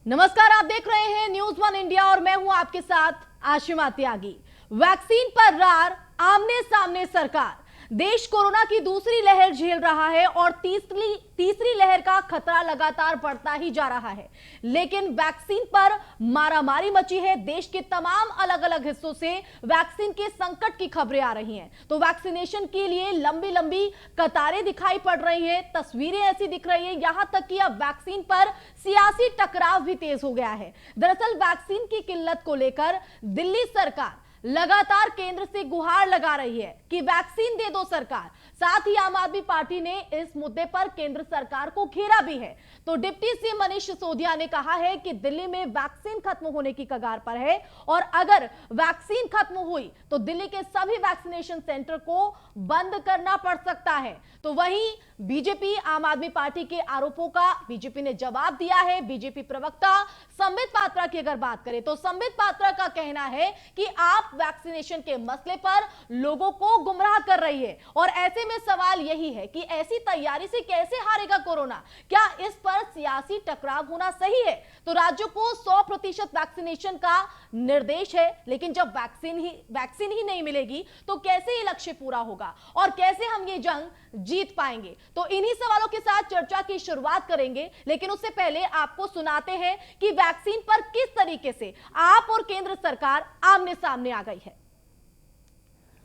नमस्कार, आप देख रहे हैं न्यूज वन इंडिया और मैं हूं आपके साथ आशिमा त्यागी। वैक्सीन पर रार, आमने सामने सरकार। देश कोरोना की दूसरी लहर झेल रहा है और तीसरी लहर का खतरा लगातार बढ़ता ही जा रहा है। लेकिन वैक्सीन पर मारामारी मची है। देश के तमाम अलग अलग हिस्सों से वैक्सीन के संकट की खबरें आ रही हैं। तो वैक्सीनेशन के लिए लंबी लंबी कतारें दिखाई पड़ रही हैं, तस्वीरें ऐसी दिख रही हैं, यहां तक कि अब वैक्सीन पर सियासी टकराव भी तेज हो गया है। दरअसल वैक्सीन की किल्लत को लेकर दिल्ली सरकार लगातार केंद्र से गुहार लगा रही है कि वैक्सीन दे दो सरकार। साथ ही आम आदमी पार्टी ने इस मुद्दे पर केंद्र सरकार को घेरा भी है। तो डिप्टी सीएम मनीष सिसोदिया ने कहा है कि दिल्ली में वैक्सीन खत्म होने की कगार पर है और अगर वैक्सीन खत्म हुई तो दिल्ली के सभी वैक्सीनेशन सेंटर को बंद करना पड़ सकता है। तो वहीं बीजेपी आम आदमी पार्टी के आरोपों का बीजेपी ने जवाब दिया है। बीजेपी प्रवक्ता संबित पात्रा की अगर बात करें तो संबित पात्रा का कहना है कि आप वैक्सीनेशन के मसले पर लोगों को गुमराह कर रही है और ऐसे में सवाल यही है कि ऐसी तैयारी से कैसे हारेगा कोरोना। क्या इस पर सियासी टकराव होना सही है? तो राज्यों को 100% वैक्सीनेशन का निर्देश है, लेकिन जब वैक्सीन ही नहीं मिलेगी तो कैसे ये लक्ष्य पूरा होगा और कैसे हम ये जंग जीत पाएंगे? तो इन्हीं सवालों के साथ चर्चा की शुरुआत करेंगे, लेकिन उससे पहले आपको सुनाते हैं कि वैक्सीन पर किस तरीके से आप और केंद्र सरकार आमने सामने आ गई है।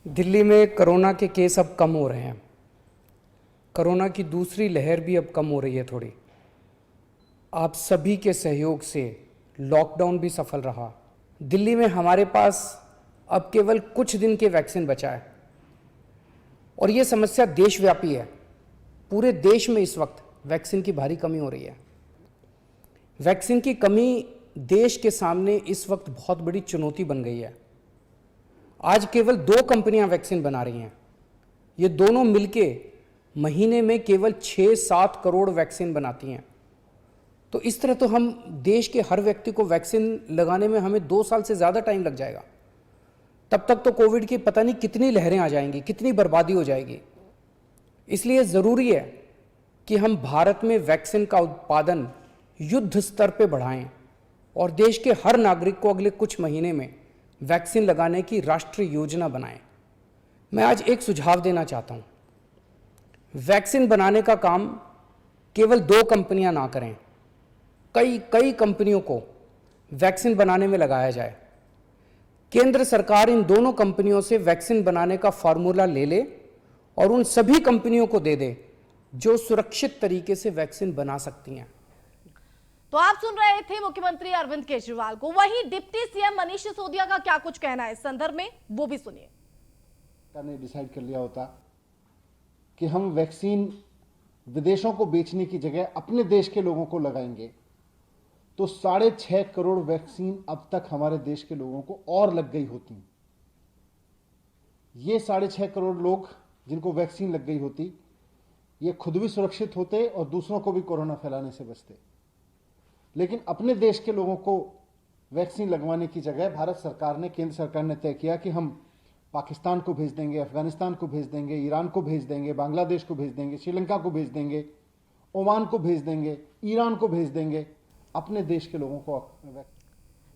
दिल्ली में कोरोना के केस अब कम हो रहे हैं। कोरोना की दूसरी लहर भी अब कम हो रही है थोड़ी। आप सभी के सहयोग से लॉकडाउन भी सफल रहा। दिल्ली में हमारे पास अब केवल कुछ दिन के वैक्सीन बचा है और ये समस्या देशव्यापी है। पूरे देश में इस वक्त वैक्सीन की भारी कमी हो रही है। वैक्सीन की कमी देश के सामने इस वक्त बहुत बड़ी चुनौती बन गई है। आज केवल 2 कंपनियां वैक्सीन बना रही हैं। ये दोनों मिलके महीने में केवल 6-7 करोड़ वैक्सीन बनाती हैं। तो इस तरह तो हम देश के हर व्यक्ति को वैक्सीन लगाने में हमें 2 साल से ज़्यादा टाइम लग जाएगा। तब तक तो कोविड की पता नहीं कितनी लहरें आ जाएंगी, कितनी बर्बादी हो जाएगी। इसलिए ज़रूरी है कि हम भारत में वैक्सीन का उत्पादन युद्ध स्तर पे बढ़ाएं और देश के हर नागरिक को अगले कुछ महीने में वैक्सीन लगाने की राष्ट्रीय योजना बनाएं। मैं आज एक सुझाव देना चाहता हूं। वैक्सीन बनाने का काम केवल 2 कंपनियां ना करें, कई कंपनियों को वैक्सीन बनाने में लगाया जाए। केंद्र सरकार इन दोनों कंपनियों से वैक्सीन बनाने का फार्मूला ले ले और उन सभी कंपनियों को दे दे जो सुरक्षित तरीके से वैक्सीन बना सकती हैं। तो आप सुन रहे थे मुख्यमंत्री अरविंद केजरीवाल को। वहीं डिप्टी सीएम मनीष सिसोदिया का क्या कुछ कहना है इस संदर्भ में, वो भी सुनिए। ने डिसाइड कर लिया होता कि हम वैक्सीन विदेशों को बेचने की जगह अपने देश के लोगों को लगाएंगे, तो 6.5 करोड़ वैक्सीन अब तक हमारे देश के लोगों को और लग गई होती। ये 6.5 करोड़ लोग जिनको वैक्सीन लग गई होती, ये खुद भी सुरक्षित होते और दूसरों को भी कोरोना फैलाने से बचते। लेकिन अपने देश के लोगों को वैक्सीन लगवाने की जगह भारत सरकार ने, केंद्र सरकार ने तय किया कि हम पाकिस्तान को भेज देंगे, अफगानिस्तान को भेज देंगे, ईरान को भेज देंगे, बांग्लादेश को भेज देंगे, श्रीलंका को भेज देंगे, ओमान को भेज देंगे, ईरान को भेज देंगे, अपने देश के लोगों को।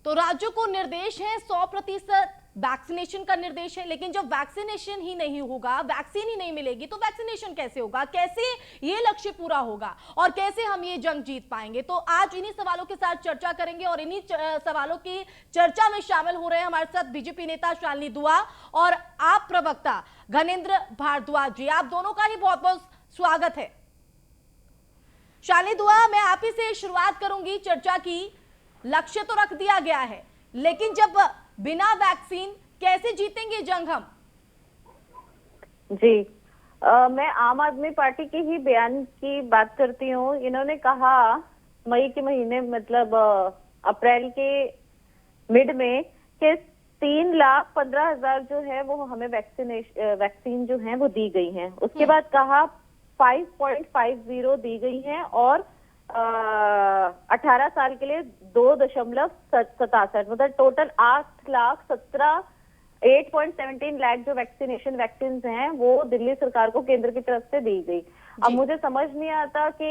तो राज्यों को निर्देश है, 100% वैक्सीनेशन का निर्देश है, लेकिन जब वैक्सीनेशन ही नहीं होगा, वैक्सीन ही नहीं मिलेगी तो वैक्सीनेशन कैसे होगा, कैसे ये लक्ष्य पूरा होगा और कैसे हम ये जंग जीत पाएंगे? तो आज इन्हीं सवालों के साथ चर्चा करेंगे और इन्हीं सवालों की चर्चा में शामिल हो रहे हैं हमारे साथ बीजेपी नेता शालिनी दुआ और आप प्रवक्ता घनेंद्र भारद्वाज जी। आप दोनों का ही बहुत बहुत स्वागत है। शालिनी दुआ, मैं आप ही से शुरुआत करूंगी चर्चा की। लक्ष्य तो रख दिया गया है, लेकिन जब बिना वैक्सीन कैसे जीतेंगे जंग हम? जी, मैं आम आदमी पार्टी के ही बयान की बात करती हूँ। इन्होंने कहा मई के महीने, मतलब अप्रैल के मिड में, कि 3,15,000 जो है वो हमें वैक्सीन जो है वो दी गई है। उसके बाद कहा 5.50 दी गई है और 18 साल के लिए 2.67, मतलब टोटल 8.17 लाख जो वैक्सीन हैं वो दिल्ली सरकार को केंद्र की तरफ से दी गई। अब मुझे समझ नहीं आता कि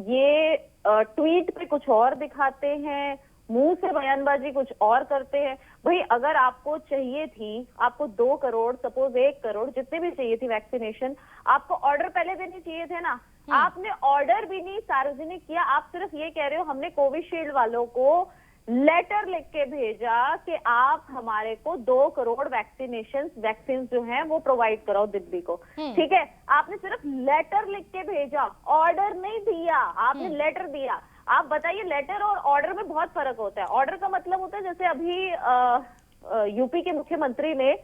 ये ट्वीट पे कुछ और दिखाते हैं, मुंह से बयानबाजी कुछ और करते हैं। भाई अगर आपको चाहिए थी, आपको 2 करोड़, सपोज 1 करोड़, जितने भी चाहिए थी वैक्सीनेशन, आपको ऑर्डर पहले देने चाहिए थे ना। आपने ऑर्डर भी नहीं सार्वजनिक किया। आप सिर्फ ये कह रहे हो हमने कोविशील्ड वालों को लेटर लिख के भेजा कि आप हमारे को 2 करोड़ वैक्सीन जो हैं वो प्रोवाइड कराओ दिल्ली को। ठीक है, आपने सिर्फ लेटर लिख के भेजा, ऑर्डर नहीं दिया, आपने लेटर दिया। आप बताइए, लेटर और ऑर्डर में बहुत फर्क होता है। ऑर्डर का मतलब होता है जैसे अभी यूपी के मुख्यमंत्री ने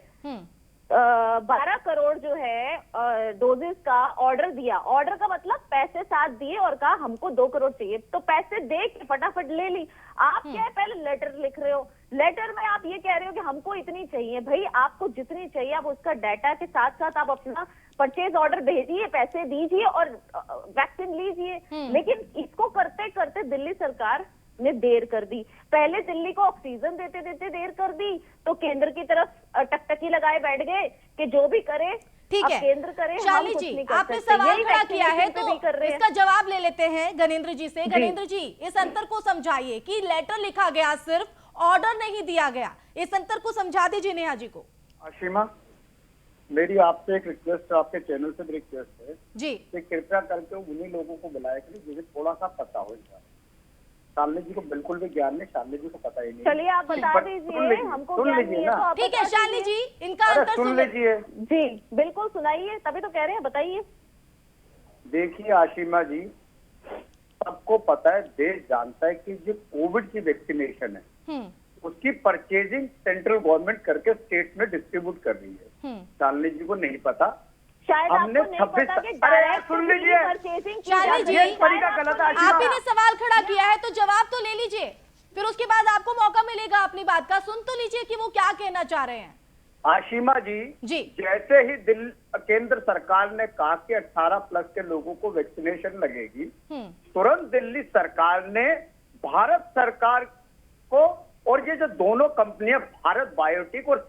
12 करोड़ जो है डोजेस का ऑर्डर दिया। ऑर्डर का मतलब पैसे साथ दिए और कहा हमको 2 करोड़ चाहिए, तो पैसे दे के फटाफट ले ली। आप क्या है, पहले लेटर लिख रहे हो, लेटर में आप ये कह रहे हो कि हमको इतनी चाहिए। भाई आपको जितनी चाहिए आप उसका डाटा के साथ साथ आप अपना परचेज ऑर्डर भेजिए, पैसे दीजिए और वैक्सीन लीजिए। लेकिन इसको करते करते दिल्ली सरकार ने देर कर दी। पहले दिल्ली को ऑक्सीजन देते देते देर कर दी, तो केंद्र की तरफ टकटकी लगाए बैठ गए कि जो भी करे ठीक है, केंद्र करे, शालिनी जी आपने सवाल खड़ा किया है तो कर रहे हैं। इसका जवाब ले लेते हैं गणेंद्र जी से। गणेंद्र जी, इस अंतर को समझाइए कि लेटर लिखा गया, सिर्फ ऑर्डर नहीं दिया गया। इस अंतर को समझा दीजिए नेहा जी को। आशिमा, मेरी आपसे एक रिक्वेस्ट, आपके चैनल से भी रिक्वेस्ट है जी कि कृपया करके उन्हीं लोगों को बुलाया करें जिन्हें थोड़ा सा पता हो। शालिनी जी को बिल्कुल भी ज्ञान नहीं, शालिनी जी को पता ही नहीं। चलिए आप बता दीजिए, हमको ज्ञान नहीं है तो आप ठीक है बता शालिनी दीजिए। जी, इनका अंतर सुन लीजिए। जी बिल्कुल सुनाइए, तभी तो कह रहे हैं, बताइए। देखिए आशिमा जी, सबको पता है, देश जानता है कि जो कोविड की वैक्सीनेशन है उसकी परचेजिंग सेंट्रल गवर्नमेंट करके स्टेट में डिस्ट्रीब्यूट कर रही है। शालिनी जी को नहीं पता। शायद हमने आपको नहीं पता कि 26 अरे यार direct सुन लीजिए, purchasing की शालिनी जाती जी, है। ये तरीका गलत है आशिमा। आप ही ने सवाल खड़ा किया है तो जवाब तो ले लीजिए, फिर उसके बाद आपको मौका मिलेगा अपनी बात का। सुन तो लीजिए कि वो क्या कहना चाह रहे हैं। आशिमा जी, जैसे ही केंद्र सरकार ने कहा कि 18 प्लस के लोगों को वैक्सीनेशन लगेगी, तुरंत दिल्ली सरकार ने भारत सरकार को, और ये जो दोनों कंपनियां भारत बायोटेक और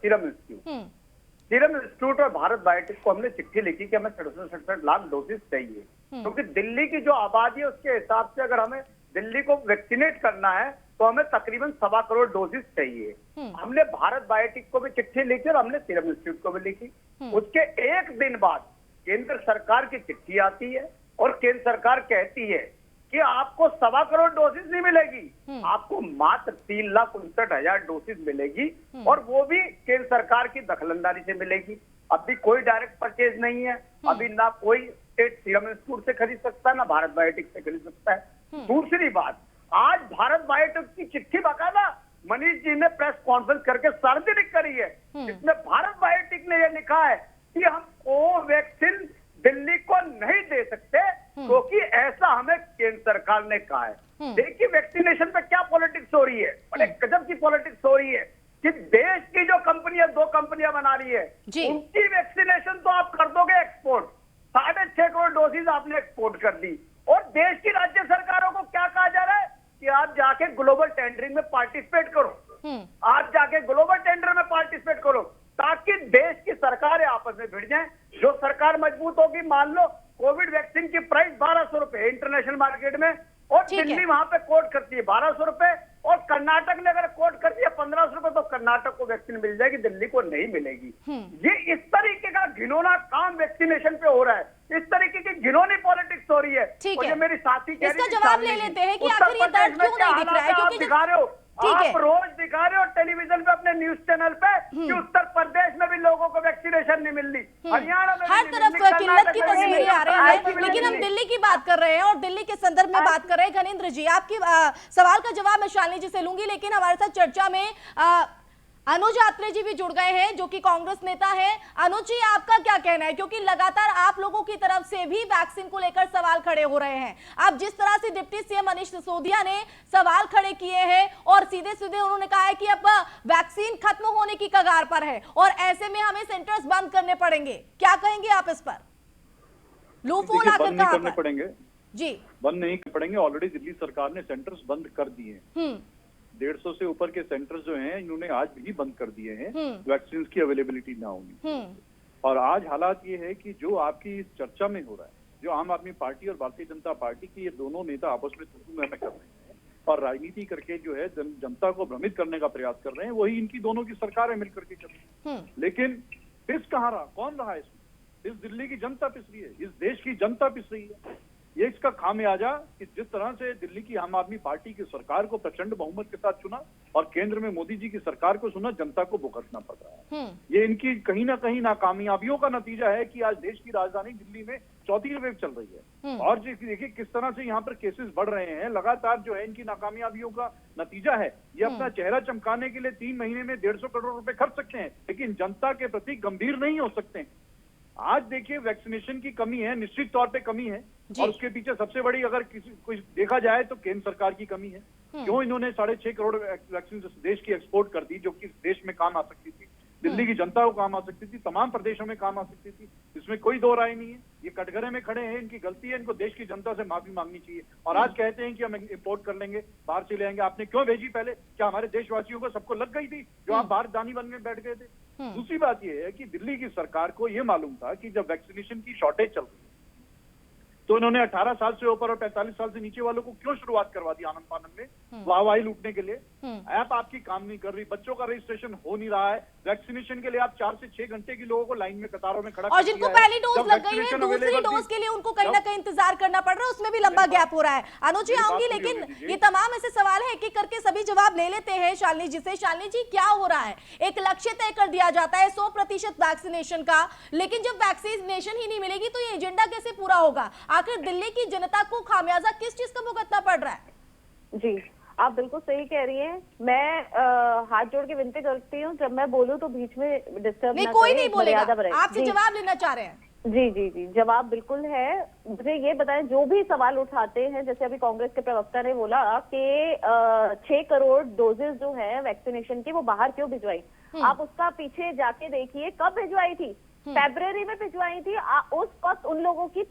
सीरम इंस्टीट्यूट और भारत बायोटेक को हमने चिट्ठी लिखी कि हमें 67 लाख डोसेज चाहिए, क्योंकि दिल्ली की जो आबादी है उसके हिसाब से अगर हमें दिल्ली को वैक्सीनेट करना है तो हमें तकरीबन 1.25 करोड़ डोसेज चाहिए। हमने भारत बायोटेक को भी चिट्ठी लिखी और हमने सीरम इंस्टीट्यूट को भी लिखी। उसके एक दिन बाद केंद्र सरकार की चिट्ठी आती है और केंद्र सरकार कहती है कि आपको 1.25 करोड़ डोसेज नहीं मिलेगी, आपको मात्र 3,59,000 डोसेज मिलेगी, और वो भी केंद्र सरकार की दखलंदाजी से मिलेगी। अभी कोई डायरेक्ट परचेज नहीं है, अभी ना कोई स्टेट सीरम इंस्टीट्यूट से खरीद सकता है ना भारत बायोटेक से खरीद सकता है। दूसरी बात, आज भारत बायोटेक की चिट्ठी बकायदा मनीष जी ने प्रेस कॉन्फ्रेंस करके सार्वजनिक करी है, जिसमें भारत बायोटेक ने यह लिखा है कि हम कोवैक्सीन दिल्ली को नहीं दे सकते क्योंकि ऐसा हमें केंद्र सरकार ने कहा है। देखिए वैक्सीनेशन पे क्या पॉलिटिक्स हो रही है, बड़े गजब की पॉलिटिक्स हो रही है कि देश की जो कंपनियां, 2 कंपनियां बना रही है, उनकी वैक्सीनेशन तो आप कर दोगे एक्सपोर्ट, 6.5 करोड़ डोसेज आपने एक्सपोर्ट कर दी, और देश की राज्य सरकारों को क्या कहा जा रहा है कि आप जाके ग्लोबल टेंडरिंग में पार्टिसिपेट करो, आप जाके ग्लोबल टेंडर में पार्टिसिपेट करो, ताकि देश की सरकारें आपस में भिड़ जाएं। जो सरकार मजबूत होगी, मान लो कोविड वैक्सीन की प्राइस 1200 रुपए इंटरनेशनल मार्केट में, और दिल्ली वहां पे कोट करती है 1200 रुपए, और कर्नाटक ने अगर कोट कर दिया 1500 रुपए, तो कर्नाटक को वैक्सीन मिल जाएगी, दिल्ली को नहीं मिलेगी। ये इस तरीके का घिनौना काम वैक्सीनेशन पे हो रहा है, इस तरीके की घिनौनी पॉलिटिक्स हो रही है। ठीक और है, ये मेरी साथी कह रही इसका है, जवाब ले लेते हैं कि आखिर ये दर्द क्यों नहीं दिख रहा है, क्योंकि दिखा रहे हो, आप रोज दिखा रहे हो टेलीविजन पे, अपने न्यूज चैनल पे, कि उत्तर प्रदेश में भी लोगों को वैक्सीनेशन नहीं मिल रही, हरियाणा में हर तरफ किल्लत की तस्वीरें आ रही है, लेकिन हम दिल्ली की बात कर रहे हैं और दिल्ली के संदर्भ में बात कर रहे हैं। गणेंद्र जी, आपकी सवाल का जवाब मैं शालिनी जी से लूंगी, लेकिन हमारे साथ चर्चा में अनुज आत्रे जी भी जुड़ गए हैं जो कि कांग्रेस नेता हैं। अनुज जी, आपका क्या कहना है, क्योंकि लगातार आप लोगों की तरफ से भी वैक्सीन को लेकर सवाल खड़े हो रहे हैं। अब जिस तरह से डिप्टी सीएम मनीष सिसोदिया ने सवाल खड़े किए हैं और सीधे सीधे उन्होंने कहा है कि अब वैक्सीन खत्म होने की कगार पर है और ऐसे में हमें सेंटर्स बंद करने पड़ेंगे, क्या कहेंगे आप इस पर? लूफोल आकर कहां पर? पड़ेंगे जी, बंद नहीं पड़ेंगे। ऑलरेडी दिल्ली सरकार ने सेंटर्स बंद कर दिए हैं। 150 से ऊपर के सेंटर्स जो हैं इन्होंने आज भी बंद कर दिए हैं वैक्सीन की अवेलेबिलिटी ना होने। और आज हालात ये है कि जो आपकी इस चर्चा में हो रहा है जो आम आदमी पार्टी और भारतीय जनता पार्टी की ये दोनों नेता आपस में तू मैं कर रहे हैं और राजनीति करके जो है जनता को भ्रमित करने का प्रयास कर रहे हैं, वही इनकी दोनों की सरकार है मिलकर के कर रही है। लेकिन पिस कहाँ रहा, कौन रहा इसमें? इस दिल्ली की जनता पिस रही है, इस देश की जनता पिस रही है। ये इसका खामियाजा कि जिस तरह से दिल्ली की आम आदमी पार्टी की सरकार को प्रचंड बहुमत के साथ चुना और केंद्र में मोदी जी की सरकार को सुना, जनता को भुगतना पड़ रहा है। ये इनकी कहीं ना कहीं नाकामयाबियों का नतीजा है कि आज देश की राजधानी दिल्ली में चौथी वेव चल रही है और देखिए किस तरह से यहाँ पर केसेस बढ़ रहे हैं लगातार, जो है इनकी नाकामयाबियों का नतीजा है। ये अपना चेहरा चमकाने के लिए 3 महीने में 150 करोड़ रुपए खर्च सकते हैं, लेकिन जनता के प्रति गंभीर नहीं हो सकते। आज देखिए वैक्सीनेशन की कमी है, निश्चित तौर पे कमी है और उसके पीछे सबसे बड़ी अगर किसी कुछ देखा जाए तो केंद्र सरकार की कमी है। क्यों इन्होंने 6.5 करोड़ वैक्सीन देश की एक्सपोर्ट कर दी, जो कि देश में काम आ सकती थी, दिल्ली की जनता को काम आ सकती थी, तमाम प्रदेशों में काम आ सकती थी, इसमें कोई दो राय नहीं है। ये कटघरे में खड़े हैं, इनकी गलती है, इनको देश की जनता से माफी मांगनी चाहिए। और आज कहते हैं कि हम इंपोर्ट कर लेंगे, बाहर से ले आएंगे। आपने क्यों भेजी पहले? क्या हमारे देशवासियों को सबको लग गई थी जो आप बाहर दानी बन में बैठ गए थे? दूसरी बात यह है कि दिल्ली की सरकार को यह मालूम था कि जब वैक्सीनेशन की शॉर्टेज चल रही है तो इन्होंने 18 साल से ऊपर और 45 साल से नीचे वालों को क्यों शुरुआत करवा दी आनंद फानंद में वाहवाही लूटने के लिए? ऐप आपकी काम नहीं कर रही, बच्चों का रजिस्ट्रेशन हो नहीं रहा है। वैक्सीनेशन के लिए आप 4 से 6 घंटे की लोगों को लाइन में कतारों में खड़ा और जिनको पहली डोज लग गई है, दूसरी डोज के लिए उनको कहीं ना कहीं इंतजार करना पड़ रहा है, उसमें भी लंबा गैप हो रहा है। अनुज जी आऊंगी, लेकिन ये तमाम ऐसे सवाल है, एक एक करके सभी जवाब ले लेते हैं शालिनी जी से। शालिनी जी, क्या हो रहा है? एक लक्ष्य तय कर दिया जाता है 100% वैक्सीनेशन का, लेकिन जब वैक्सीनेशन ही नहीं मिलेगी तो ये एजेंडा कैसे पूरा होगा? आखिर दिल्ली की जनता को खामियाजा किस चीज का भुगतना पड़ रहा है? जी, आप बिल्कुल सही कह रही हैं। मैं हाथ जोड़ के विनती करती हूँ, जब मैं बोलूँ तो बीच में डिस्टर्ब नहीं, ना कोई करें, नहीं बोलेगा, मर्यादा आपसे जवाब लेना चाह रहे हैं। जी जी जी, जवाब बिल्कुल है। मुझे ये बताएं, जो भी सवाल उठाते हैं, जैसे अभी कांग्रेस के प्रवक्ता ने बोला कि 6 करोड़ डोजेस जो है वैक्सीनेशन की वो बाहर क्यों भिजवाई? आप उसका पीछे जाके देखिए, कब भिजवाई थी? फरवरी में भिजवाई थी। उस वक्त उन लोगों की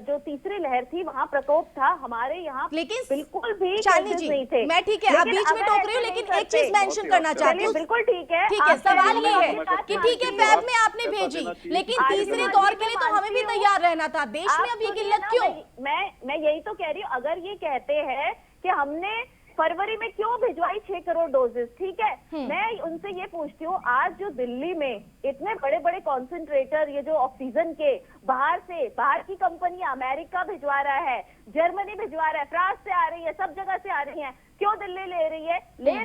जो तीसरी लहर थी, वहाँ प्रकोप था। हमारे यहाँ लेकिन बिल्कुल भी शालिनी जी, नहीं थे। मैं ठीक है, अब बीच में टोक रही हूँ, लेकिन एक चीज मेंशन करना चाहती हूँ। बिल्कुल ठीक है, सवाल ये है कि ठीक है फेब में आपने भेजी, लेकिन तीसरे दौर के लिए तो हमें भी तैयार रहना था। देश में अब ये किल्लत क्यों? मैं यही तो कह रही हूँ। अगर ये कहते हैं कि हमने फरवरी में क्यों भिजवाई 6 करोड़ डोजेस, ठीक है, मैं उनसे ये पूछती हूँ, आज जो दिल्ली में इतने बड़े बड़े कॉन्सेंट्रेटर, ये जो ऑक्सीजन के बाहर की कंपनी अमेरिका भिजवा रहा है, जर्मनी भिजवा रहा है, फ्रांस से आ रही है, सब जगह से आ रही है, क्यों दिल्ली ले रही है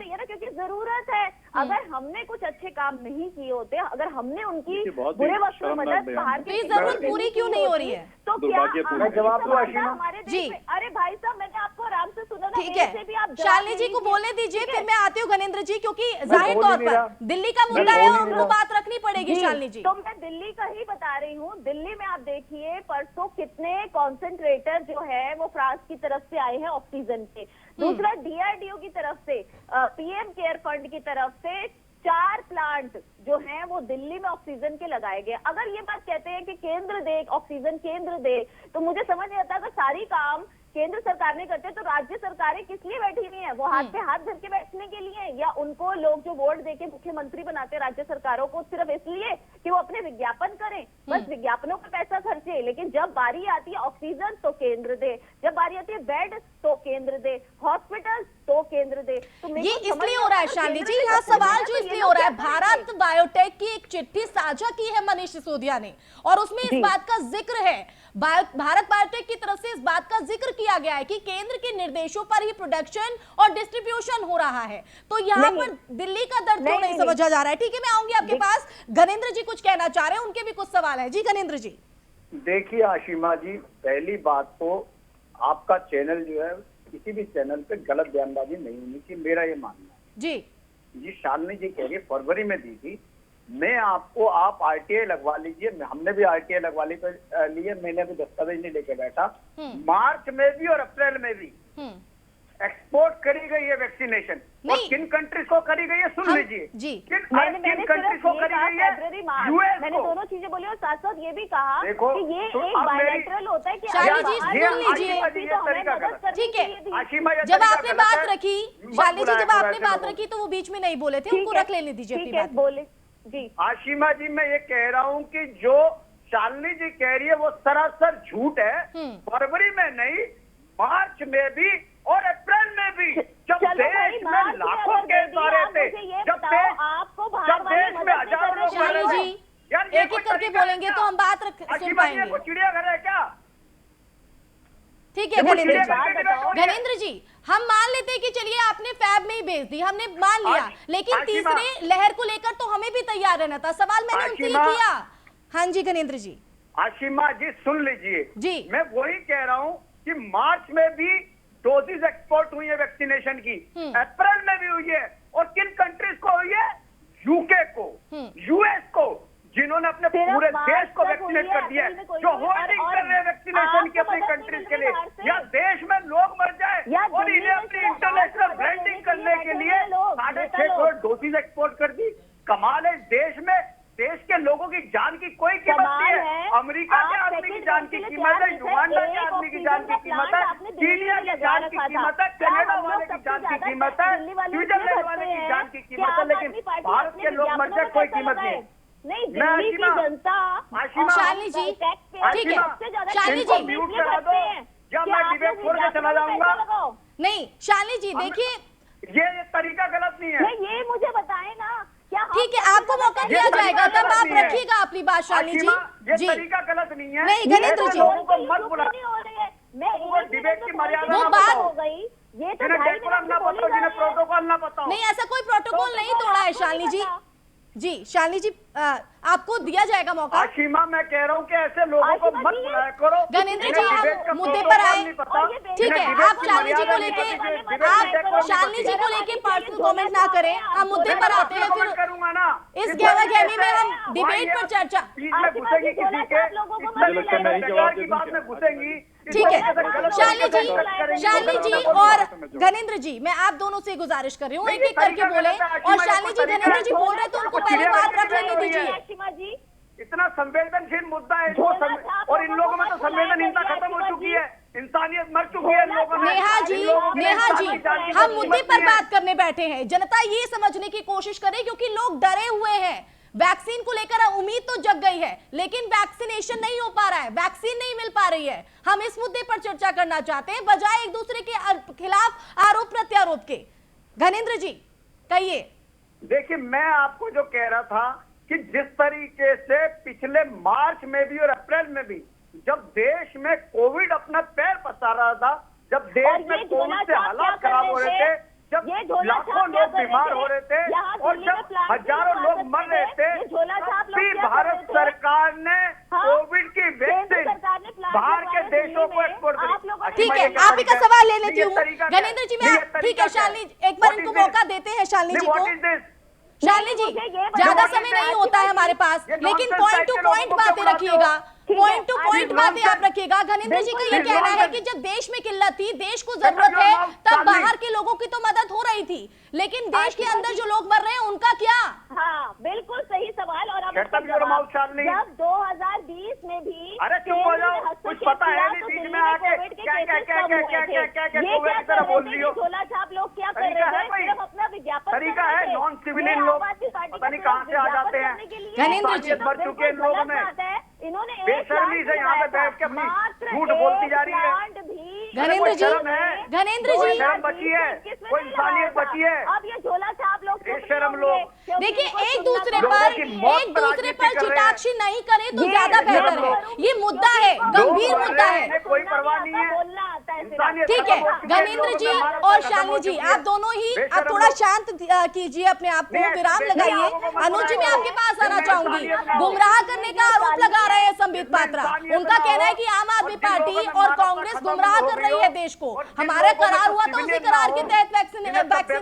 ना? क्योंकि जरूरत है। अगर हमने कुछ अच्छे काम नहीं किए होते, अगर हमने उनकी बुरे वक्त में मदद बाहर की जरूरत पूरी क्यों नहीं हो रही है? तो क्या जवाब दो हमारे देश में? अरे भाई साहब, मैंने आपको आराम से सुना ना, ठीक है, शालिनी जी को बोलने दीजिए, फिर मैं आती हूँ गणेंद्र जी, क्योंकि जाहिर तौर पर दिल्ली का मुद्दा है और उनको बात रखनी पड़ेगी। शालिनी जी, तो मैं दिल्ली का ही बता रही हूँ। दिल्ली में आप देखिए, परसों कितने कॉन्सेंट्रेटर जो है वो फ्रांस की तरफ से आए हैं ऑक्सीजन के। दूसरा, डीआरडीओ की तरफ से, पीएम केयर फंड की तरफ से 4 प्लांट जो हैं वो दिल्ली में ऑक्सीजन के लगाए गए। अगर ये बात कहते हैं कि केंद्र दे ऑक्सीजन, केंद्र दे, तो मुझे समझ नहीं आता, अगर सारी काम केंद्र सरकार नहीं करते तो राज्य सरकारें किस लिए बैठी हुई हैं? वो हाथ पे हाथ धर के बैठने के लिए, या उनको लोग जो वोट देके मुख्यमंत्री बनाते हैं राज्य सरकारों को सिर्फ इसलिए कि वो अपने विज्ञापन करें, बस विज्ञापनों पे पैसा खर्चे? लेकिन जब बारी आती है ऑक्सीजन तो केंद्र दे, जब बारी आती है बेड तो केंद्र दे, हॉस्पिटल तो केंद्र दे। तो ये इसलिए हो रहा है शालिनी जी, यहाँ सवाल जो इसलिए हो रहा है, भारत बायोटेक की एक चिट्ठी साझा की है मनीष सिसोदिया ने, और उसमें इस बात का जिक्र है, भारत बायोटेक की तरफ से इस बात का जिक्र किया गया है कि केंद्र के निर्देशों पर ही प्रोडक्शन और डिस्ट्रीब्यूशन हो रहा है। तो यहाँ पर दिल्ली का दर्द क्यों नहीं समझा जा रहा है? ठीक है, मैं आऊंगी आपके पास। गणेंद्र जी कुछ कहना चाह रहे हैं, उनके भी कुछ सवाल है। जी गणेंद्र जी। देखिए आशिमा जी, पहली बात तो आपका चैनल जो है, किसी भी चैनल पे गलत बयानबाजी नहीं होनी चाहिए, मेरा ये मानना है। जी शालिनी जी कह रही है फरवरी में दी थी। मैं आपको, आप आरटीआई लगवा लीजिए, हमने भी आरटीआई लगवा लिए, मैंने भी दस्तावेज नहीं लेके बैठा। मार्च में भी और अप्रैल में भी एक्सपोर्ट करी गई है वैक्सीनेशन, और किन कंट्रीज को करी गई है सुन लीजिए। किन कंट्रीज को करी गई है? यूएस। मैंने दोनों चीजें बोली और साथ साथ ये भी कहा देखो, कि ये एक बायलैटरल होता है कि शालिनी जी सुन लीजिए, ठीक है। जब आपने बात रखी शालिनी जी, जब आपने बात रखी तो वो बीच में नहीं बोले थे, उनको रख लेने दीजिए अपनी बात। बोले जी। आशिमा जी, मैं ये कह रहा हूँ कि जो शालिनी जी कह रही है वो सरासर झूठ है। फरवरी में नहीं, मार्च में भी और अप्रैल में भी, जब देश में लाखों केस आ रहे थे, जब देश में हजारों लोग मर रहे थे। यार एक एक करके बोलेंगे तो हम बात सुन पाएंगे। चिड़ियाघर है क्या? ठीक है घनेंद्र जी, हम मान लेते हैं कि चलिए आपने फैब में ही भेज दी, हमने मान लिया, लेकिन तीसरे लहर को लेकर तो हमें भी तैयार रहना था। सवाल मैंने उनसे ही किया। हाँ जी घनेंद्र जी। आशिमा जी सुन लीजिए जी, मैं वही कह रहा हूँ कि मार्च में भी डोजेज एक्सपोर्ट हुई है वैक्सीनेशन की, अप्रैल में भी हुई है। और किन कंट्रीज को हुई है? यूके को, यूएस को, जिन्होंने अपने पूरे देश को वैक्सीनेट कर दिया है, जो होल्डिंग कर रहे हैं वैक्सीनेशन की अपनी कंट्रीज के लिए। या देश में लोग मर जाए और इन्हें अपनी इंटरनेशनल ब्रांडिंग करने के लिए 6.5 करोड़ डोजेज एक्सपोर्ट कर दी। कमाल है। देश में देश के लोगों की जान की कोई कीमत नहीं है। अमेरिका के आदमी की जान की कीमत है, युगांडा के आदमी की जान की कीमत है, कीनिया की जान की कीमत है, कनाडा वाले की जान की कीमत है, स्विट्जरलैंड वाले की जान की कीमत है, लेकिन भारत के लोग मर जाए कोई कीमत नहीं। दिल्ली की जनता, शालिनी जी ठीक है, शालिनी जी म्यूट करा दो या मैं डिबेट छोड़ के चला जाऊंगा। नहीं शालिनी जी देखिए, ये तरीका गलत नहीं है। ये मुझे बताएं ना, क्या ठीक है आपको मौका दिया जाएगा, तब आप रखिएगा अपनी बात शालिनी जी। ये तरीका गलत नहीं है। नहीं घनेंद्र जी, लोगों को मत बुलाओ, डिबेट की मर्यादा वो ना बात बताओ। हो गई। ये तो जिन्हें डेकोरम ना बताओ, जिन्हें प्रोटोकॉल ना बताओ। नहीं ऐसा कोई प्रोटोकॉल नहीं तोड़ा है शालिनी जी। जी शालिनी जी आपको दिया जाएगा मौका। आशिमा मैं कह रहा हूँ कि ऐसे लोगों को मत बुलाया करो। घनेंद्र जी आप मुद्दे पर आए, ठीक है आप शालिनी जी को लेके, आप शालिनी जी को लेके पर्सनल कमेंट ना करें, हम मुद्दे पर आते हैं। फिर करूंगा ना इस गहमा-गहमी में हम डिबेट पर चर्चा। बीच में घुसेंगी किसी के, की बात में घुसेंगी। ठीक है शालिनी जी और घनेंद्र जी, मैं आप दोनों से गुजारिश कर रही हूँ एक एक करके बोले, और शालिनी जी घनेंद्र जी बोल रहे तो उनको पहले बात रख लेने दीजिए। इतना संवेदनशील मुद्दा है और इन लोगों में तो संवेदनशीलता खत्म हो चुकी है, इंसानियत मर चुकी है लोगों में। नेहा जी हम मुद्दे पर बात करने बैठे हैं। जनता ये समझने की कोशिश करे क्योंकि लोग डरे हुए हैं। वैक्सीन को लेकर उम्मीद तो जग गई है, लेकिन वैक्सीनेशन नहीं हो पा रहा है, वैक्सीन नहीं मिल पा रही है। हम इस मुद्दे पर चर्चा करना चाहते हैं बजाय एक दूसरे के खिलाफ आरोप प्रत्यारोप के। घनेंद्र जी कहिए। देखिए मैं आपको जो कह रहा था कि जिस तरीके से पिछले मार्च में भी और अप्रैल में भी, जब देश में कोविड अपना पैर पसार रहा था, जब देश में कोविड से हालात खराब हो रहे थे, जब लाखों लोग बीमार हो रहे थे और जब हजारों लोग मर रहे थे, तब भी भारत सरकार ने कोविड की वैक्सीन बाहर के देशों को एक्सपोर्ट करी। ठीक है आप ही का सवाल ले लेती हूँ घनेंद्र जी। मैं ठीक है शालिनी एक बार इनको मौका देते हैं शालिनी जी को। शालिनी जी ज्यादा समय नहीं होता है हमारे पास, लेकिन पॉइंट टू पॉइंट बातें रखिएगा, पॉइंट टू पॉइंट बातें आप रखिएगा। घनेंद्र जी का ये कहना है कि जब देश में किल्लत थी, देश को जरूरत है, तब बाहर के लोगों की तो मदद हो रही थी, लेकिन देश के अंदर जो लोग मर रहे हैं उनका क्या? हाँ बिल्कुल सही सवाल। और अब जब 2020 में भी, अरे चुप हो जाओ, कुछ पता है नहीं, बीच में आके क्या बोल रही हो? झोला छाप लोग क्या कर रहे हैं, सिर्फ अपना विज्ञापन तरीका है। नॉन सिविलियन लोग पता नहीं कहाँ से आ जाते हैं। घनेंद्र जी मर चुके हैं लोगों में, इन्होंने बेशर्मी से यहाँ पे बैठ के अपनी झूठ बोलती जा रही है। घनेंद्र जी, घनेंद्र जी शर्म बची है, कोई इंसानियत बची है। अब ये झोला छाप लोग बेशरम लोग। देखिए एक दूसरे पर चिताक्षी नहीं करें तो ज्यादा बेहतर है। ये मुद्दा है, गंभीर मुद्दा है, कोई परवाह नहीं है। बोलना आता है। ठीक है घनेंद्र जी और शालिनी जी आप दोनों ही आप थोड़ा शांत कीजिए अपने आप को, विराम लगाइए। अनुज जी मैं आपके पास आना चाहूंगी। गुमराह करने का आरोप लगा रहे हैं संबित पात्रा, उनका कहना है कि आम आदमी पार्टी और कांग्रेस गुमराह कर रही है देश को। हमारा करार हुआ था, उसी करार के तहत वैक्सीन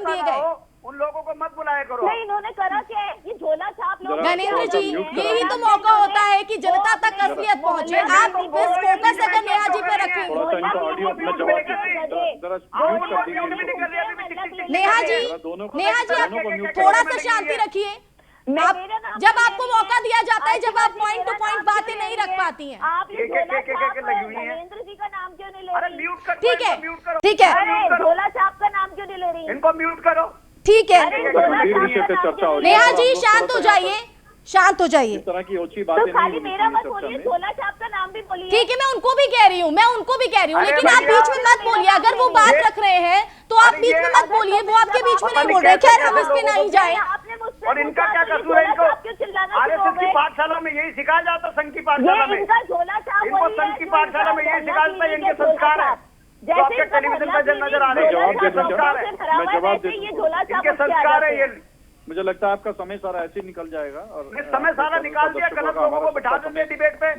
दिए गए। उन लोगों को मत बुलाया करो। नहीं इन्होंने करा क्या है, ये झोला छाप लोग। घनेंद्र जी यही तो मौका होता है कि जनता तक असलियत पहुंचे। आप बस फोकस अगर नेहा जी पे रखेंगे। नेहा जी आप थोड़ा सा शांति रखिए। जब आपको मौका दिया जाता है, जब आप पॉइंट टू पॉइंट बातें नहीं रख पाती हैं। आप ये नरेंद्र जी का नाम क्यों नहीं ले रही? ठीक है ठीक है, झोला छाप का नाम क्यों नहीं ले रही? इनको म्यूट करो। ठीक है चर्चा हो रही है। नेहा जी शांत हो जाइए, शांत हो जाइए। इस तरह की ओछी तो बातें खाली नहीं मेरा होनी मत चाहिए बोलिए, चर्चा में। झोला छाप का नाम भी बोलिए। ठीक है, मैं उनको भी कह रही हूँ, अरे लेकिन आप भैया, बीच में मत बोलिए। अगर वो बात ये- रख रहे हैं तो आप अरे बीच ये- में मत बोलिए, वो आपके बीच में पता नहीं बोल नहीं रहे। खैर, कैसे हम इस पे लोगों नहीं को- जाए। आपने मुझसे और इनका पूछा क्या तो ये कसूर है? झोला इनको छाप क्यों चिल्लाना शुरू आरएसएस हो की गए? पाठशाला में यही सिखाया जाता है, संघ की पाठशाला ये में। इनका झोला छाप इनको वही है संघ की जो पाठशाला में इनका यही सिखाया जाता है, मोहल्ला इनके क्लिनिक संस्कार है। जैसे जो आपके इनका टेलीविजन मोहल्ला पर नजर आ रहे हैं, मैं जवाब दे इनके दूं क्या? संस्कार है। भरा हुआ मैं है, जवाब वैसे दे ये दूं। झोला छाप इनके उसके आ संस्कार है जाते ये। हैं। मुझे लगता है आपका समय सारा ऐसे ही निकल जाएगा और ये समय सारा निकाल दिया, गलत लोगों को बिठा देते हैं डिबेट पे।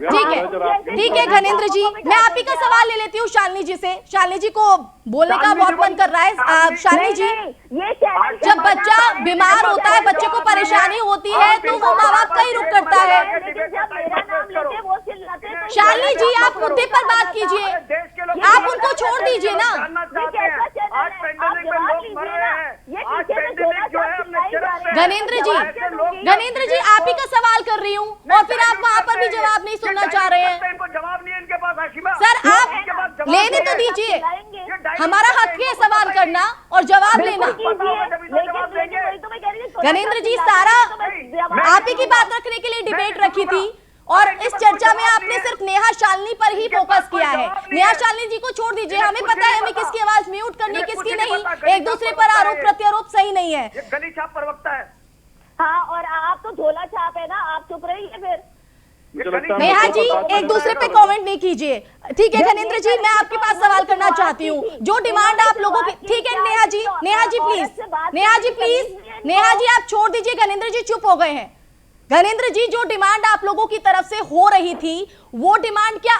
ठीक है घनेंद्र जी, मैं आप ही का सवाल ले लेती हूँ शालिनी जी से। शालिनी जी को बोलने का बहुत मन कर रहा है। शालिनी जी, ये चैनल जब बच्चा बीमार होता है, बच्चे को परेशानी होती है, तो वो माँ बाप का ही रुख करता है। लेकिन जब मेरा नाम लेते वो चिल्लाते हैं, तो शालिनी जी, आप मुद्दे पर बात कीजिए, आप उनको छोड़ दीजिए ना। आज पेंडेमिक में लोग मर रहे हैं, आज पेंडेमिक जो है अपने चरम पे है। घनेंद्र जी, आप ही का सवाल कर रही हूँ और फिर आप वहाँ पर भी जवाब नहीं सुनना चाह रहे हैं। इनको जवाब नहीं है इनके पास आशिमा। सर, आप लेने तो दीजिए, हमारा हक है सवाल करना और जवाब लेना। घनेंद्र जी, सारा आप ही की बात रखने के लिए डिबेट रखी थी और इस चर्चा में आपने सिर्फ नेहा शालिनी पर ही फोकस किया है। नेहा शालिनी जी को छोड़ दीजिए, हमें पता है हमें किसकी आवाज म्यूट करनी, किसकी नहीं। एक दूसरे पर आरोप प्रत्यारोप सही नहीं है। ये गली छाप प्रवक्ता है। हाँ, और आप तो झोला छाप है ना, आप चुप रहिए फिर। मुझे लगता है नेहा जी, बात एक दूसरे पे कमेंट नहीं कीजिए। ठीक है घनेंद्र जी, मैं आपके पास सवाल करना चाहती हूँ। जो डिमांड आप लोगों की, ठीक है नेहा जी प्लीज, नेहा जी आप छोड़ दीजिए। घनेंद्र जी चुप हो गए हैं। घनेंद्र जी, जो डिमांड आप लोगों की तरफ से हो रही थी, वो डिमांड क्या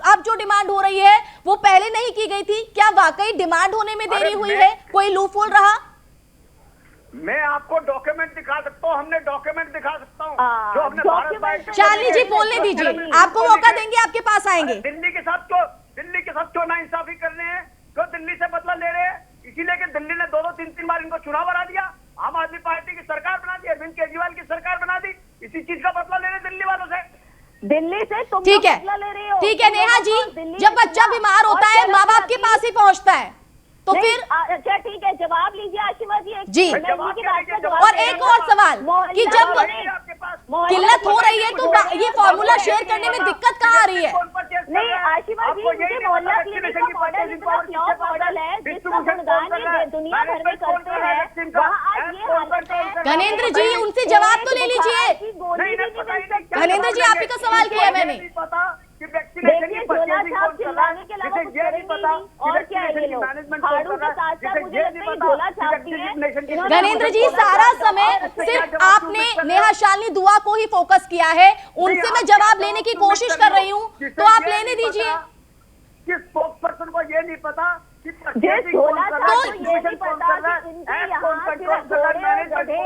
अब जो डिमांड हो रही है वो पहले नहीं की गई थी? क्या वाकई डिमांड होने में देरी हुई है? कोई लूपहोल रहा? मैं आपको डॉक्यूमेंट दिखा सकता हूँ, हमने डॉक्यूमेंट दिखा सकता हूँ जो हमने भारत बायोटेक। शालिनी जी बोलने दीजिए, आपको मौका देंगे, आपके पास आएंगे। दिल्ली के साथ क्यों नाइंसाफी कर रहे हैं? क्यों दिल्ली से बदला ले रहे हैं? इसीलिए कि दिल्ली ने 2-3 बार इनको चुनाव हरा दिया, आम आदमी पार्टी की सरकार बना दी, अरविंद केजरीवाल की सरकार बना दी। इसी चीज का बदला ले रहे दिल्ली वालों से। दिल्ली से तुम ठीक है, बदला ले रही हो। ठीक है नेहा जी, जब बच्चा बीमार होता है माँ बाप के पास ही पहुंचता है, तो फिर अच्छा ठीक है, जवाब लीजिए आशिमा जी। जी। मैं इन्हीं की बात का जवाब और दे एक रही हूँ। और सवाल कि जब आपके पास किल्लत हो रही है तो ये फॉर्मूला शेयर करने में दिक्कत कहाँ आ रही है? नहीं आशिमा जी, मुझे मोहल्ला क्लिनिक का मॉडल इतना प्योर मॉडल है जिसका गुणगान ये दुनिया भर में करते हैं, वहाँ आज ये हालत है। घनेंद्र जी, उनसे जवाब तो ले लीजिए। घनेंद्र जी, आप ही का सवाल किया मैंने। देखिए, झोला छाप चिल्लाने के अलावा कुछ करेंगे ही नहीं। और क्या है ये लोग हाड़ों के साथ साथ मुझे लगता है झोला छाप भी है। घनेंद्र जी, सारा समय सिर्फ आपने नेहा शालिनी दुआ को ही फोकस किया है। उनसे मैं जवाब लेने की कोशिश कर रही हूँ, तो आप लेने दीजिए। किस स्पोक्स पर्सन को ये नहीं पता कि जिस झोला छाप को ये नहीं पता कि इनके यहाँ सिर्फ घोड़े और गधे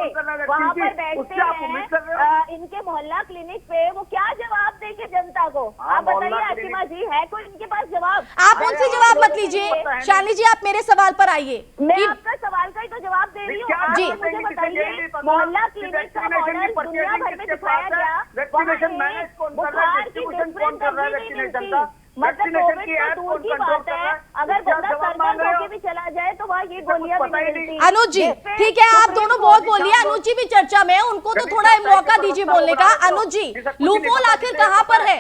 वहाँ पर बैठते हैं इनके मोहल्ला क्लिनिक पे, वो क्या जवाब देंगे जनता को? आप बताइए आशिमा जी, है कोई इनके पास जवाब? आप उनसे जवाब मत लीजिए। शालिनी जी, आप मेरे सवाल पर आइए। मैं आपका सवाल का ही तो जवाब दे रही हूँ। आप जी। मुझे बताइए, मोहल्ला क्लिनिक का मॉडल दुनिया भर में दिखाया गया, बुखार की डिफरेंट नहीं मिलती। मतलब कोविड तो दूर की बात है, अगर बंदा सर्जन होके भी चला जाए तो वहाँ ये गोलियां भी नहीं मिलती। अनुज जी, ठीक है, आप दोनों बहुत बोलिए। अनुज जी भी चर्चा में है, उनको तो थोड़ा मौका दीजिए बोलने का। अनुज जी, लूपहोल आखिर कहाँ पर है?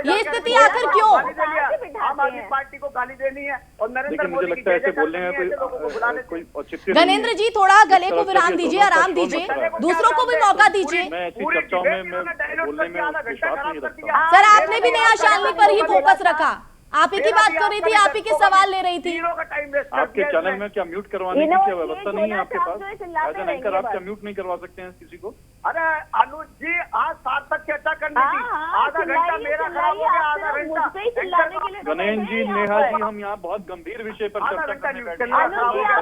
ये स्थिति आखिर क्यों? आम आदमी पार्टी को गाली देनी है और नरेंद्र लेकिन मुझे मोदी लगता है ऐसे बोलने में कोई औचित्य नहीं है। घनेंद्र जी, थोड़ा गले को विराम दीजिए, आराम दीजिए, दूसरों को भी मौका दीजिए। मैं ऐसी चर्चाओं में बोलने में विश्वास नहीं रखता। सर, आपने भी नेहा शालिनी पर ही फोकस रखा, आप ही की बात कर रही थी, आप ही के सवाल ले रही थी। आपके चैनल में क्या म्यूट करवाने की क्या व्यवस्था नहीं है आपके पास? एज एन एंकर आप क्या म्यूट नहीं करवा सकते हैं किसी को? अरे अनुज जी, आज सार्थक चर्चा करनी थी, आधा घंटा मेरा खराब हो गया, आधा घंटा गणेश जी, नेहा जी, हम यहाँ बहुत गंभीर विषय पर चर्चा करने बैठे हैं।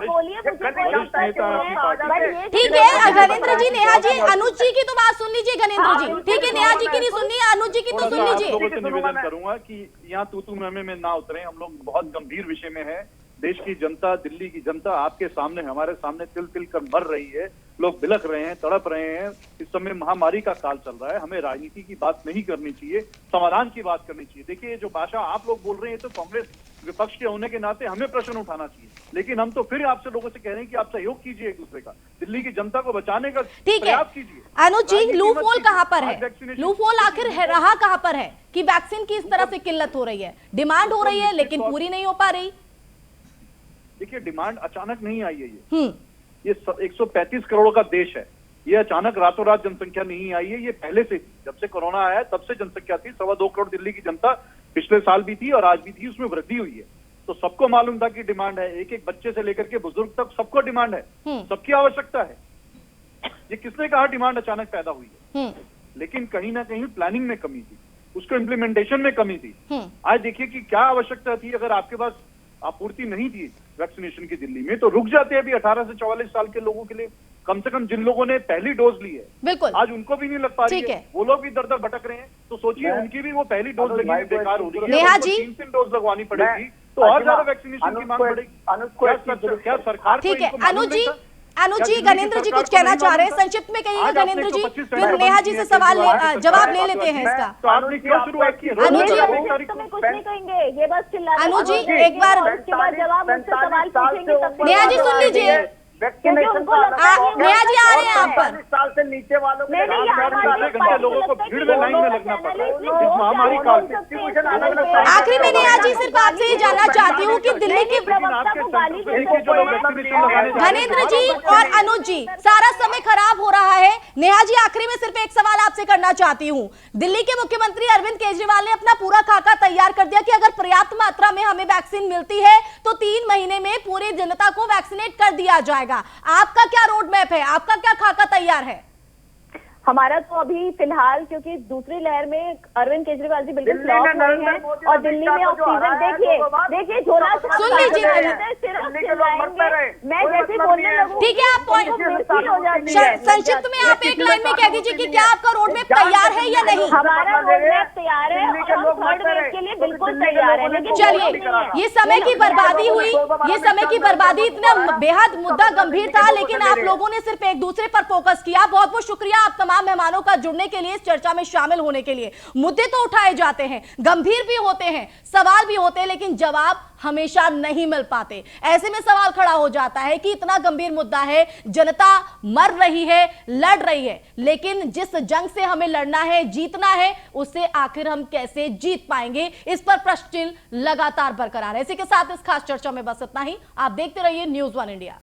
वरिष्ठ नेता आपकी पार्टी। ठीक है घनेंद्र जी, नेहा जी, अनुज जी की तो बात सुन लीजिए घनेंद्र जी। ठीक है, नेहा जी की नहीं सुननी है, अनुज जी की तो सुन आप लीजिए। लोगों से निवेदन करूंगा कि यहाँ तू में ना उतरे। हम लोग बहुत गंभीर विषय में है। देश की जनता, दिल्ली की जनता आपके सामने, हमारे सामने तिल तिल कर मर रही है। लोग बिलख रहे हैं, तड़प रहे हैं। इस समय महामारी का काल चल रहा है। हमें राजनीति की बात नहीं करनी चाहिए, समाधान की बात करनी चाहिए। देखिए, जो भाषा आप लोग बोल रहे हैं तो कांग्रेस विपक्ष के होने के नाते हमें प्रश्न उठाना चाहिए, लेकिन हम तो फिर आपसे लोगों से कह रहे हैं कि आप सहयोग कीजिए एक दूसरे का, दिल्ली की जनता को बचाने का ठीक है। प्रयास कीजिए। अनुज जी, राजनीति लूप मत होल कीजिए। कहां पर आज है? vaccination- लूप होल आखिर रहा कहां पर है कि वैक्सीन की इस तरह से किल्लत हो रही है? डिमांड हो रही है लेकिन पूरी नहीं हो पा रही। देखिए, डिमांड अचानक नहीं आई है। हम्म, ये 135 करोड़ का देश है। ये अचानक रातों रात जनसंख्या नहीं आई है, ये पहले से थी। जब से कोरोना आया तब से जनसंख्या थी। 2.25 करोड़ दिल्ली की जनता पिछले साल भी थी और आज भी थी, उसमें वृद्धि हुई है। तो सबको मालूम था कि डिमांड है। एक एक बच्चे से लेकर के बुजुर्ग तक सबको डिमांड है, सबकी आवश्यकता है। ये किसने कहा डिमांड अचानक पैदा हुई है? लेकिन कहीं ना कहीं प्लानिंग में कमी थी, उसको इम्प्लीमेंटेशन में कमी थी। आज देखिए कि क्या आवश्यकता थी। अगर आपके पास आपूर्ति नहीं थी वैक्सीनेशन की दिल्ली में, तो रुक जाते अभी 18 से 44 साल के लोगों के लिए। कम से कम जिन लोगों ने पहली डोज ली है, बिल्कुल, आज उनको भी नहीं लग पा रही ठीक है, है। वो लोग भी दर दर भटक रहे हैं। तो सोचिए उनकी भी वो पहली डोज लगी हुई बेकार हो रही है। नेहा उनको जी, 3 डोज लगवानी पड़ेगी, तो और ज्यादा वैक्सीनेशन की मांग बढ़ेगी। क्या सरकार को ठीक है। इनको मालूम अनुज जी, नहीं था? अनुज जी, क्या दिल्ली की गणेंद्र जी सरकार कुछ को कहना नहीं चाह रहे हैं, मालूम था? संक्षिप्त में कहिए आज गणेंद्र आपने जी, 125 फिर सेंटर नेहा जी बंद से किए, सवाल केजरीवाल की जवाब सरकार ले बात लेते हैं होती है। इसका। तो आपने क्यों शुरुआत की? अनुज जी, तुम्हें कुछ नहीं कहेंगे, ये बस चिल्ला अनुज जी, एक बार उसके बाद जवाब मुझसे सवाल पूछेंगे तब फिर नेहा जी सुन लीजिए। क्योंकि उनको लगता है कि नेहा जी आ रहे हैं आप पर। 45 साल से नीचे वालों नहीं, नहीं, चार आम आदमी घंटे पार्टी लोगों को लगता है भीड़ कि में लाइन में दोनों लगना पड़ रहा है। चैनल इस महामारी काल में आखिरी में नेहा जी सिर्फ आपसे ये जानना चाहती हूँ कि दिल्ली की प्रवक्ता को गाली दे देखिए जो लोग सकते वैक्सीनेशन लगाने जा रहे हैं, धनेंद्र जी और अनुज जी, सारा समय खराब हो रहा है। नेहा जी, आखिरी में सिर्फ एक सवाल आपसे करना चाहती हूँ। दिल्ली के मुख्यमंत्री अरविंद केजरीवाल ने अपना पूरा खाका तैयार कर दिया कि अगर पर्याप्त मात्रा में हमें वैक्सीन मिलती है तो 3 महीने में पूरी जनता को वैक्सीनेट कर दिया जाएगा। आपका क्या रोड मैप है? आपका क्या खाका तैयार है? हमारा तो अभी फिलहाल, क्योंकि दूसरी लहर में अरविंद केजरीवाल जी बिल्कुल फ्लॉप हुए हैं और दिल्ली में ऑक्सीजन देखिए झोला सुन लीजिए मैं जैसे बोलने लगूं ठीक है, आप पॉइंट मुश्किल हो जाती है। संक्षिप्त में आप एक लाइन में कह दीजिए कि क्या आपका रोड मैप तैयार है या नहीं? हमारा रोड मैप तैयार है और हम थर्ड वेव के लिए बिल्कुल तैयार है, लेकिन चलिए, ये समय की बर्बादी हुई, ये समय की बर्बादी इतना बेहद मुद्दा गंभीर था, लेकिन आप लोगों ने सिर्फ एक दूसरे पर फोकस किया। बहुत बहुत शुक्रिया आप तमाम मेहमानों का जुड़ने के लिए, इस चर्चा में शामिल होने के लिए। मुद्दे तो उठाए जाते हैं, गंभीर भी होते हैं, सवाल भी होते हैं, लेकिन जवाब हमेशा नहीं मिल पाते। ऐसे में सवाल खड़ा हो जाता है कि इतना गंभीर मुद्दा है, जनता मर रही है, लड़ रही है, लेकिन जिस जंग से हमें लड़ना है, जीतना है, उससे आखिर हम कैसे जीत पाएंगे, इस पर प्रश्न चिन्ह लगातार बरकरार है। इसी के साथ इस खास चर्चा में बस इतना ही। आप देखते रहिए News One India।